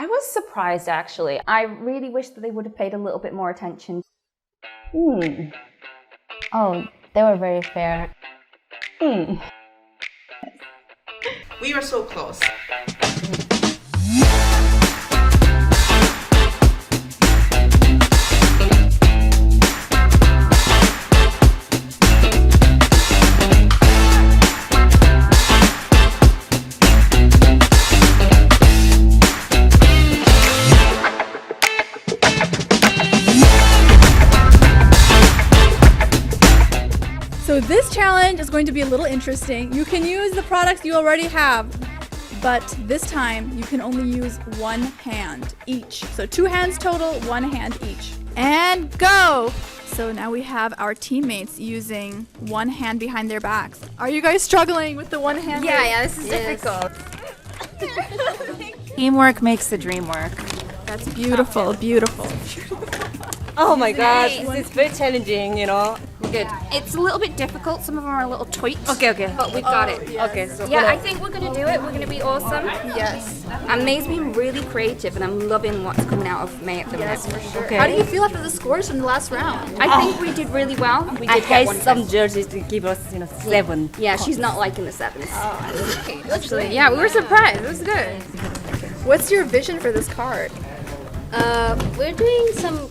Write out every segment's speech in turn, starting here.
I was surprised, actually. I really wish that they would have paid a little bit more attention. Oh, they were very fair. We were so close. So this challenge is going to be a little interesting. You can use the products you already have, but this time you can only use one hand each. So 2 hands total, 1 hand each. And go! So now we have our teammates using one hand behind their backs. Are you guys struggling with the one hand? Yeah, this is difficult. Teamwork makes the dream work. That's beautiful, beautiful. Oh my gosh, it's very challenging, you know. Good. It's a little bit difficult. Some of them are a little tight. Okay. But we've got it. Yes. Okay, so Yeah, I think we're going to do it. We're going to be awesome. Yes. And May's been really creative, and I'm loving what's coming out of May at the minute. For sure. Okay. How do you feel after the scores from the last round? I think we did really well. We I did get had one some test. judges to give us, 7. Yeah, she's not liking the 7s. Actually, Yeah, we were surprised. It was good. What's your vision for this card? We're doing some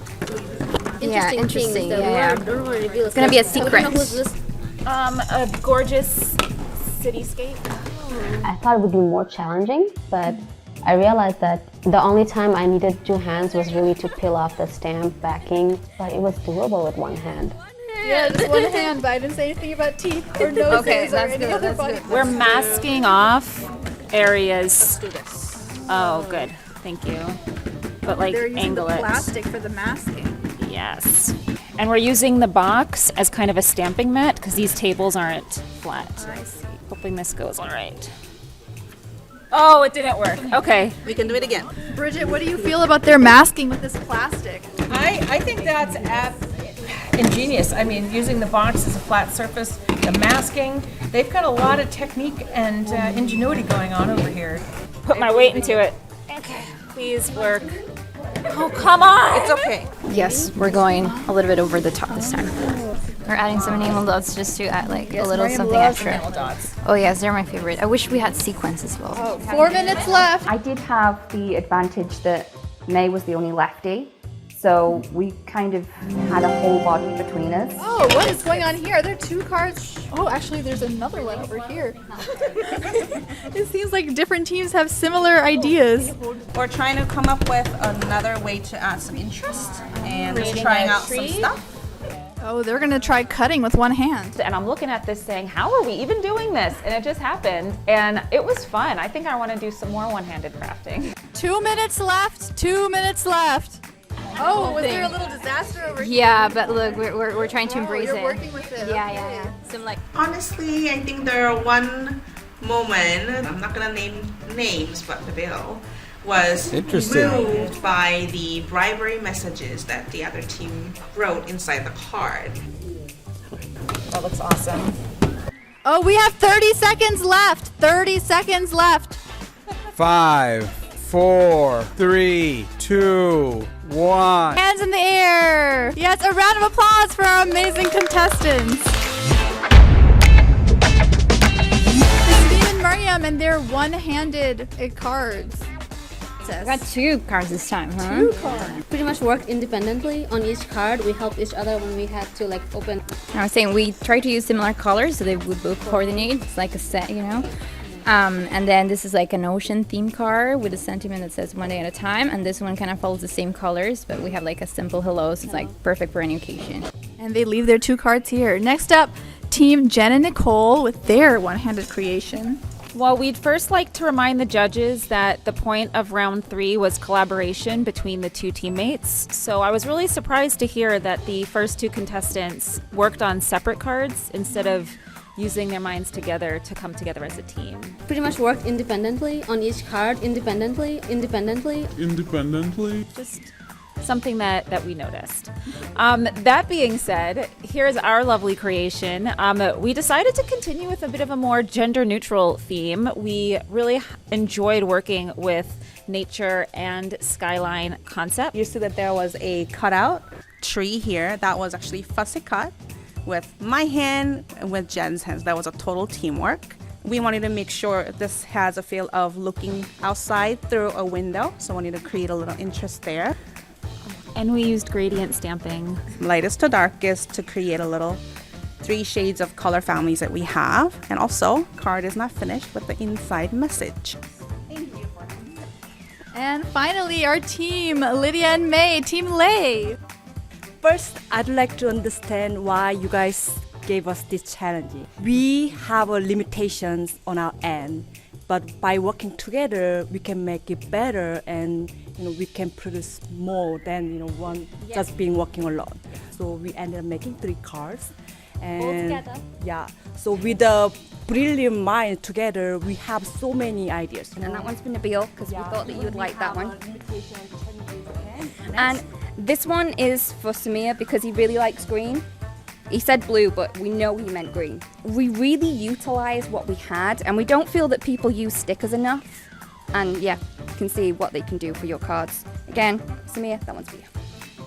interesting things that we don't want to reveal. It's gonna be a secret. A gorgeous cityscape. I thought it would be more challenging, but I realized that the only time I needed 2 hands was really to peel off the stamp backing, but it was doable with 1 hand. Yeah, just one hand, but I didn't say anything about teeth or noses or any other body. We're masking off areas. Oh, good. Thank you. But like They're using angle the it. plastic for the masking. Yes. And we're using the box as kind of a stamping mat because these tables aren't flat. I see. Hoping this goes all right. Oh, it didn't work. Okay. We can do it again. Bridget, what do you feel about their masking with this plastic? I think that's ingenious. I mean, using the box as a flat surface, the masking, they've got a lot of technique and ingenuity going on over here. Put my weight into it. Okay. Please work. Oh, come on. It's okay. Yes, we're going a little bit over the top this time. We're adding some enamel dots just to add like a little something extra. Oh yes, they're my favorite. I wish we had sequins as well. 4 minutes left. I did have the advantage that May was the only lefty, so we kind of had a whole body between us. Oh, what is going on here? Are there 2 cards? Oh, actually, there's another one over here. It seems like different teams have similar ideas. We're trying to come up with another way to add some interest and just trying out some stuff. Oh, they're gonna try cutting with one hand. And I'm looking at this saying, how are we even doing this? And it just happened, and it was fun. I think I want to do some more one-handed crafting. 2 minutes left. 2 minutes left. Oh, was there a little disaster over here? Yeah, but look, we're trying to embrace You're it. working with it. Yeah. Some like Honestly, I think there are one moment, I'm not gonna name names, but the bill was moved by the bribery messages that the other team wrote inside the card. That looks awesome. Oh, we have 30 seconds left. 30 seconds left. 5, 4, 3, 2, 1. Hands in the air. Yes, a round of applause for our amazing contestants. Steve and Mariam and their one-handed cards. I got 2 cards this time, huh? 2 cards. Pretty much worked independently. On each card, we helped each other when we had to open. I was saying we try to use similar colors so they would both coordinate. It's like a set, you know. And then this is like an ocean theme card with a sentiment that says one day at a time. And this one kind of follows the same colors, but we have like a simple hello, so it's like perfect for any occasion. And they leave their 2 cards here. Next up, Team Jen and Nicole with their one-handed creation. Well, we'd first like to remind the judges that the point of round 3 was collaboration between the 2 teammates. So I was really surprised to hear that the first 2 contestants worked on separate cards instead of using their minds together to come together as a team. Pretty much worked independently. On each card, independently. Just something that we noticed. That being said, here's our lovely creation. We decided to continue with a bit of a more gender neutral theme. We really enjoyed working with nature and skyline concept. You see that there was a cutout tree here that was actually fussy cut with my hand and with Jen's hands. That was a total teamwork. We wanted to make sure this has a feel of looking outside through a window, so we wanted to create a little interest there. And we used gradient stamping. Lightest to darkest to create a little 3 shades of color families that we have. And also, card is not finished with the inside message. And finally, our team, Lydia and May, Team Lay. First, I'd like to understand why you guys gave us this challenge. We have limitations on our end, but by working together, we can make it better, and we can produce more than one just being working alone. So we ended up making 3 cards, and All together. Yeah. So with a brilliant mind together, we have so many ideas. And that one's for Nabil, because we thought that you would like that one. And this one is for Samir because he really likes green. He said blue, but we know he meant green. We really utilize what we had, and we don't feel that people use stickers enough. And yeah, you can see what they can do for your cards. Again, Samir, that one's for you.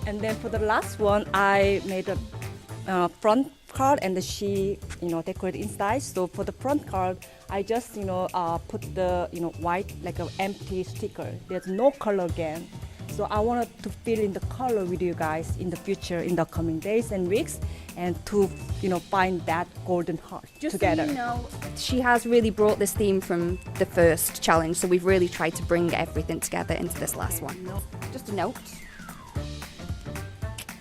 And then for the last one, I made a front card, and she decorated inside. So for the front card, I just put the white, like an empty sticker. There's no color again. So I wanted to fill in the color with you guys in the future, in the coming days and weeks, and to find that golden heart together. So you know, she has really brought this theme from the first challenge, so we've really tried to bring everything together into this last one. Just a note.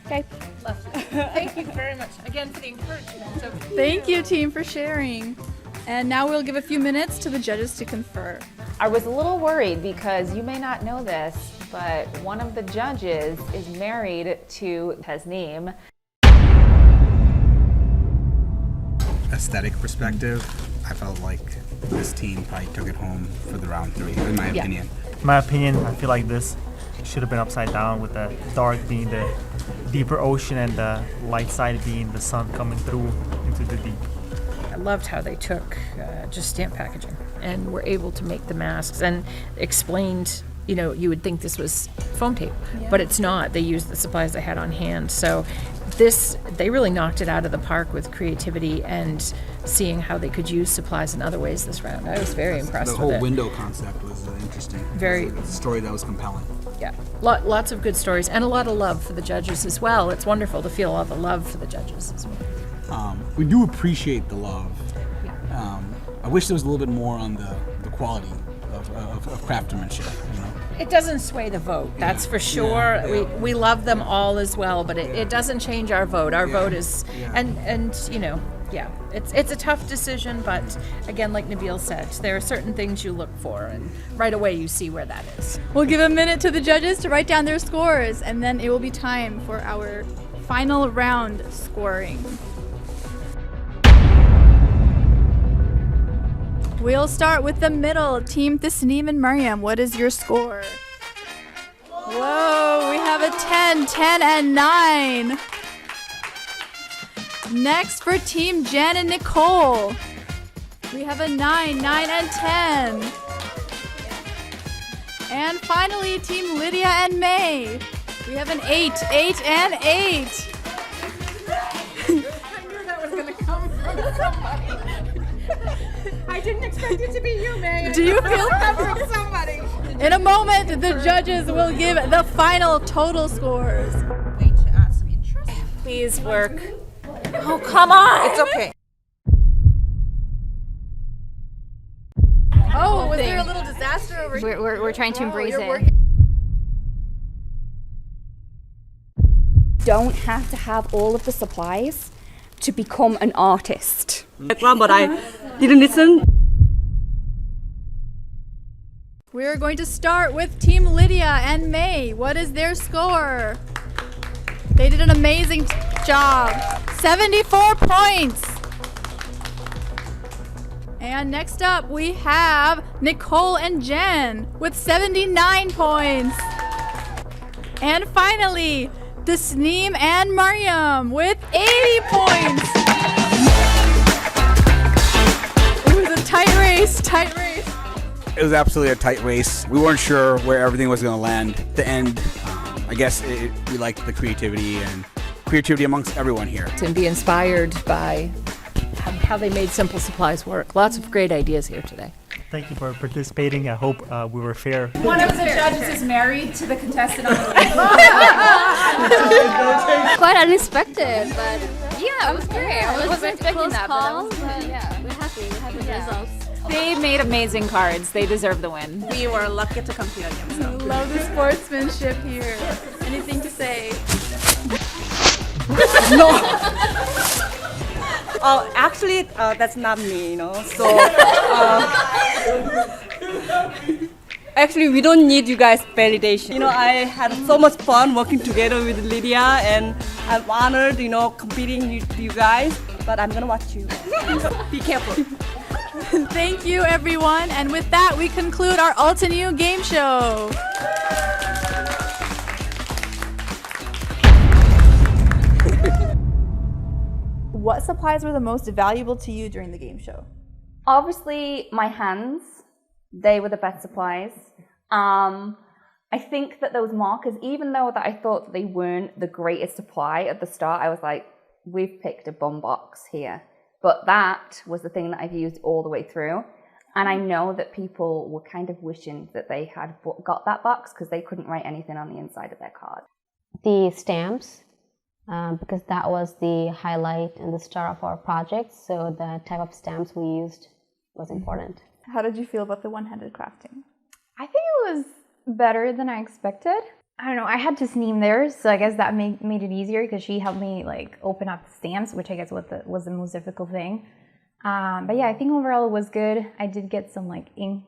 Okay. Thank you very much again for the encouragement. So Thank you, team, for sharing. And now we'll give a few minutes to the judges to confer. I was a little worried because you may not know this, but one of the judges is married to Tasneem. Aesthetic perspective, I felt like this team probably took it home for the round 3, in my opinion. In my opinion, I feel like this should have been upside down, with the dark being the deeper ocean and the light side being the sun coming through into the deep. I loved how they took just stamp packaging and were able to make the masks and explained, you would think this was foam tape, but it's not. They used the supplies they had on hand. So they really knocked it out of the park with creativity and seeing how they could use supplies in other ways this round. I was very impressed with it. The whole window concept was interesting. Very. It was a story that was compelling. Yeah, lots of good stories and a lot of love for the judges as well. It's wonderful to feel all the love for the judges as well. We do appreciate the love. I wish there was a little bit more on the quality of craftsmanship. It doesn't sway the vote, that's for sure. We love them all as well, but it doesn't change our vote. Our vote is, it's a tough decision, but again, like Nabil said, there are certain things you look for, and right away you see where that is. We'll give a minute to the judges to write down their scores, and then it will be time for our final round scoring. We'll start with the middle, Team Tasneem and Mariam. What is your score? Whoa, we have a 10, 10, and 9. Next for Team Jen and Nicole, we have a 9, 9, and 10. And finally, Team Lydia and May, we have an 8, 8, and 8. I knew that was going to come from somebody. I didn't expect it to be you, May. Do you feel from somebody? In a moment, the judges will give the final total scores. Way to add some interest. Please work. Oh, come on. It's okay. Oh, was there a little disaster over here? We're trying to embrace you're it. working. Don't have to have all of the supplies to become an artist. But I didn't listen. We're going to start with Team Lydia and May. What is their score? They did an amazing job. 74 points. And next up, we have Nicole and Jen with 79 points. And finally, Tasneem and Mariam with 80 points. It was a tight race, tight race. It was absolutely a tight race. We weren't sure where everything was going to land. At the end, I guess we liked the creativity amongst everyone here. And be inspired by how they made simple supplies work. Lots of great ideas here today. Thank you for participating. I hope we were fair. One of the judges is married to the contestant on the Quite unexpected, but yeah, it was great. I wasn't expecting that, But yeah, we're happy with the results. They made amazing cards. They deserve the win. We were lucky to compete against them. Love the sportsmanship here. Anything to say? Oh, actually, that's not me, you know. So, actually, we don't need you guys' validation. You know, I had so much fun working together with Lydia, and I'm honored, you know, competing with you guys. But I'm gonna watch you. Be careful. Thank you, everyone. And with that, we conclude our Altenew game show. What supplies were the most valuable to you during the game show? Obviously, my hands, they were the best supplies. I think that those markers, even though that I thought that they weren't the greatest supply at the start, I was like, we've picked a bum box here. But that was the thing that I've used all the way through. And I know that people were kind of wishing that they had got that box because they couldn't write anything on the inside of their card. The stamps, because that was the highlight and the star of our project, so the type of stamps we used was important. How did you feel about the one-handed crafting? I think it was better than I expected. I don't know, I had Tasneem there, so I guess that made it easier because she helped me like open up the stamps, which I guess was the most difficult thing. But yeah, I think overall it was good. I did get some like ink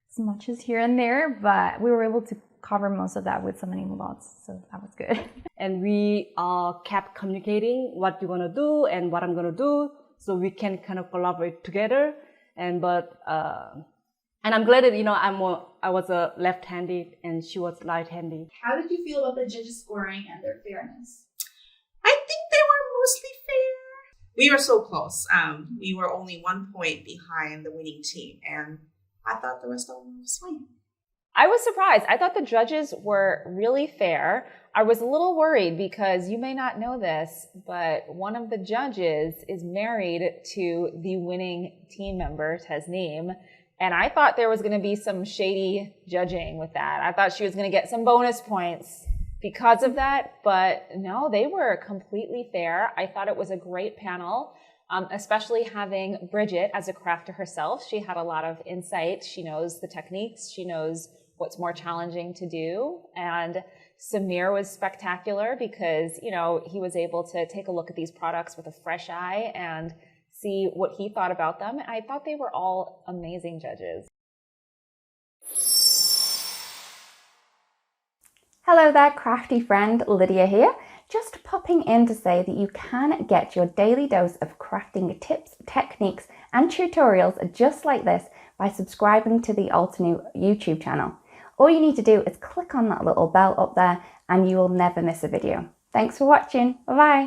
smudges here and there, but we were able to cover most of that with some name dots, so that was good. And we kept communicating what you're gonna do and what I'm gonna do, so we can kind of collaborate together. And I'm glad that, you know, I was a left-handed and she was right-handed. How did you feel about the judges scoring and their fairness? I think they were mostly fair. We were so close. We were only 1 point behind the winning team, and I thought the rest of them was fine. I was surprised. I thought the judges were really fair. I was a little worried because you may not know this, but one of the judges is married to the winning team member, Tasneem. And I thought there was going to be some shady judging with that. I thought she was going to get some bonus points because of that. But no, they were completely fair. I thought it was a great panel, especially having Bridget as a crafter herself. She had a lot of insight. She knows the techniques. She knows what's more challenging to do. And Samir was spectacular because, you know, he was able to take a look at these products with a fresh eye and see what he thought about them. I thought they were all amazing judges. Hello there, crafty friend, Lydia here. Just popping in to say that you can get your daily dose of crafting tips, techniques, and tutorials just like this by subscribing to the Altenew YouTube channel. All you need to do is click on that little bell up there and you will never miss a video. Thanks for watching. Bye-bye.